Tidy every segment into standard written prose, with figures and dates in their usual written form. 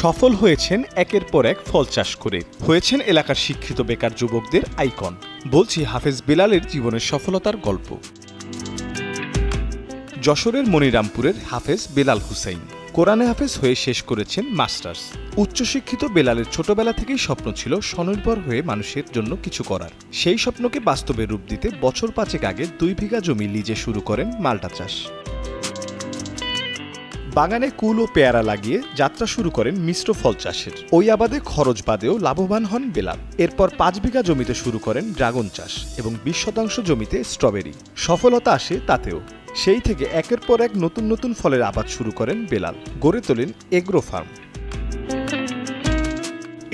সফল হয়েছেন একের পর এক ফল চাষ করে, হয়েছেন এলাকার শিক্ষিত বেকার যুবকদের আইকন। বলছি হাফেজ বেলালের জীবনের সফলতার গল্প। যশোরের মনিরামপুরের হাফেজ বেলাল হুসাইন কোরআনে হাফেজ হয়ে শেষ করেছেন মাস্টার্স। উচ্চশিক্ষিত বেলালের ছোটবেলা থেকেই স্বপ্ন ছিল স্বনির্ভর হয়ে মানুষের জন্য কিছু করার। সেই স্বপ্নকে বাস্তবে রূপ দিতে বছর 5 আগে 2 বিঘা জমি লিজে শুরু করেন মাল্টা চাষ। বাগানে কুল ও পেয়ারা লাগিয়ে যাত্রা শুরু করেন মিশ্র ফল চাষের। ওই আবাদে খরচ বাদেও লাভবান হন বেলাল। এরপর 5 বিঘা জমিতে শুরু করেন ড্রাগন চাষ এবং 20% জমিতে স্ট্রবেরি। সফলতা আসে তাতেও। সেই থেকে একের পর এক নতুন নতুন ফলের আবাদ শুরু করেন বেলাল, গড়ে তোলেন এগ্রো ফার্ম।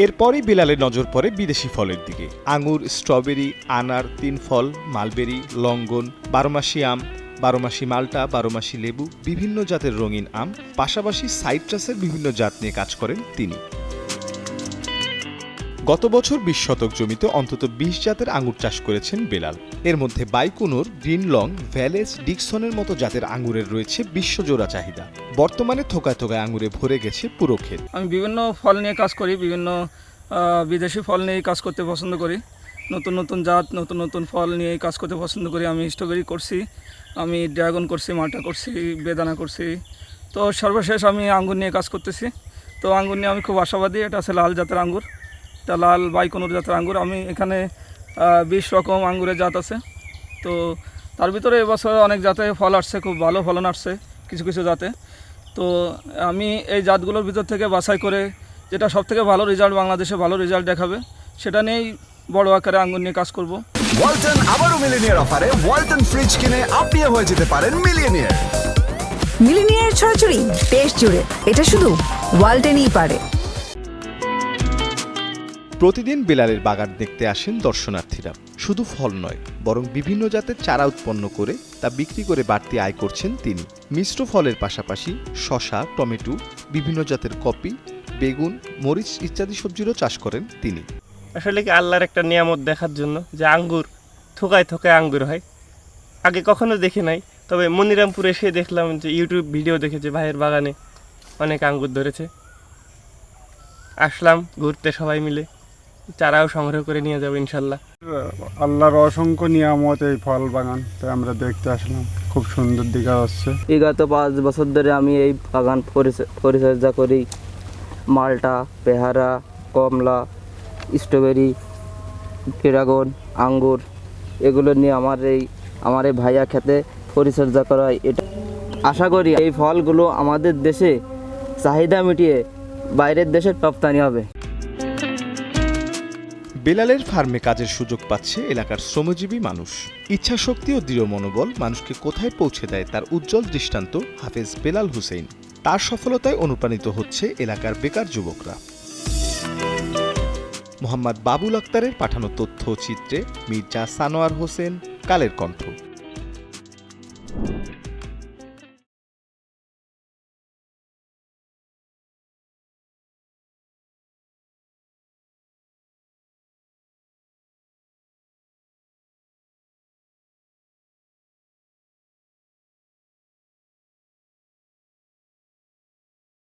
এরপরই বেলালের নজর পড়ে বিদেশি ফলের দিকে। আঙুর, স্ট্রবেরি, আনার, 3 ফল, মালবেরি, লঙ্ঘন, 12মাসি আম, 12মাসি মাল্টা, 12মাসি লেবু, বিভিন্ন জাতের রঙিন আম, পাশাপাশি সাইট্রাসের বিভিন্ন জাত নিয়ে কাজ করেন তিনি। গত বছর 20 শতক জমিতে অন্তত 20 জাতের আঙুর চাষ করেছেন বেলাল। এর মধ্যে বাইকুনুর, গ্রিন লং, ভ্যালেজ, ডিকসনের মতো জাতের আঙুরের রয়েছে বিশ্বজোড়া চাহিদা। বর্তমানে থোকায় থোকায় আঙুরে ভরে গেছে পুরো ক্ষেত। আমি বিভিন্ন ফল নিয়ে কাজ করি, বিভিন্ন বিদেশি ফল নিয়ে কাজ করতে পছন্দ করি। নতুন নতুন জাত, নতুন নতুন ফল নিয়ে কাজ করতে পছন্দ করি। আমি স্ট্রবেরি করছি, আমি ড্রাগন করছি, মাল্টা করছি, বেদানা করছি। তো সর্বশেষ আমি আঙ্গুর নিয়ে কাজ করতেছি। তো আঙ্গুর নিয়ে আমি খুব আশাবাদী। এটা আছে লাল জাতের আঙ্গুর, এটা লাল বাইকুনুর জাতের আঙ্গুর। আমি এখানে 20 রকম আঙ্গুরের জাত আছে। তো তার ভিতরে এবছর অনেক জাতে ফল আসছে, খুব ভালো ফলন আসছে কিছু কিছু জাতে। তো আমি এই জাতগুলোর ভিতর থেকে বাছাই করে যেটা সবথেকে ভালো রেজাল্ট, বাংলাদেশে ভালো রেজাল্ট দেখাবে, সেটা নিয়েই বড় আকারে আঙ্গুর নিয়ে কাজ করব। ওয়ালটন আবারও মিলিনিয়ার অফারে ওয়ালটন ফ্রিজ কিনে আপনিও হয়ে যেতে পারেন মিলিয়নিয়ার। মিলিনিয়ার ছড়াছড়ি দেশ জুড়ে, এটা শুধু ওয়ালটনই পারে। প্রতিদিন বেলালের বাগান দেখতে আসেন দর্শনার্থীরা। শুধু ফল নয়, বরং বিভিন্ন জাতের চারা উৎপন্ন করে তা বিক্রি করে বাড়তি আয় করছেন তিনি। মিশ্র ফলের পাশাপাশি শসা, টমেটো, বিভিন্ন জাতের কপি, বেগুন, মরিচ ইত্যাদি সবজিরও চাষ করেন তিনি। আসলে কি আল্লাহর একটা নিয়ামত দেখার জন্য যে আঙ্গুর থোকায় থোকায় আঙ্গুর হয়, আগে কখনো দেখি নাই। তবে মনিরামপুরে এসে দেখলাম যে ইউটিউব ভিডিও দেখে যে ভাইয়ের বাগানে অনেক আঙ্গুর ধরেছে। আসলাম ঘুরতে সবাই মিলে, চারাও সংগ্রহ করে নিয়ে যাবো ইনশাল্লাহ। আল্লাহর অসংখ্য নিয়ামত এই ফল বাগান, তাই আমরা দেখতে আসলাম। খুব সুন্দর দিকে আসছে। বিগত 5 বছর ধরে আমি এই বাগান পরিচর্যা করি। মাল্টা, পেয়ারা, কমলা, স্ট্রবেরি, ড্রাগন, আঙ্গুর, এগুলো নিয়ে আমার এই ভাইয়া খেতে পরিচর্যা করা হয়। এটা আশা করি এই ফলগুলো আমাদের দেশে চাহিদা মিটিয়ে বাইরের দেশে রপ্তানি হবে। বেলালের ফার্মে কাজের সুযোগ পাচ্ছে এলাকার শ্রমজীবী মানুষ। ইচ্ছাশক্তি ও দৃঢ় মনোবল মানুষকে কোথায় পৌঁছে দেয় তার উজ্জ্বল দৃষ্টান্ত হাফেজ বেলাল হুসাইন। তার সফলতায় অনুপ্রাণিত হচ্ছে এলাকার বেকার যুবকরা। মোহাম্মদ বাবুল আক্তারের পাঠানো তথ্য চিত্রে মির্জা সানোয়ার হোসেন, কালের কণ্ঠ।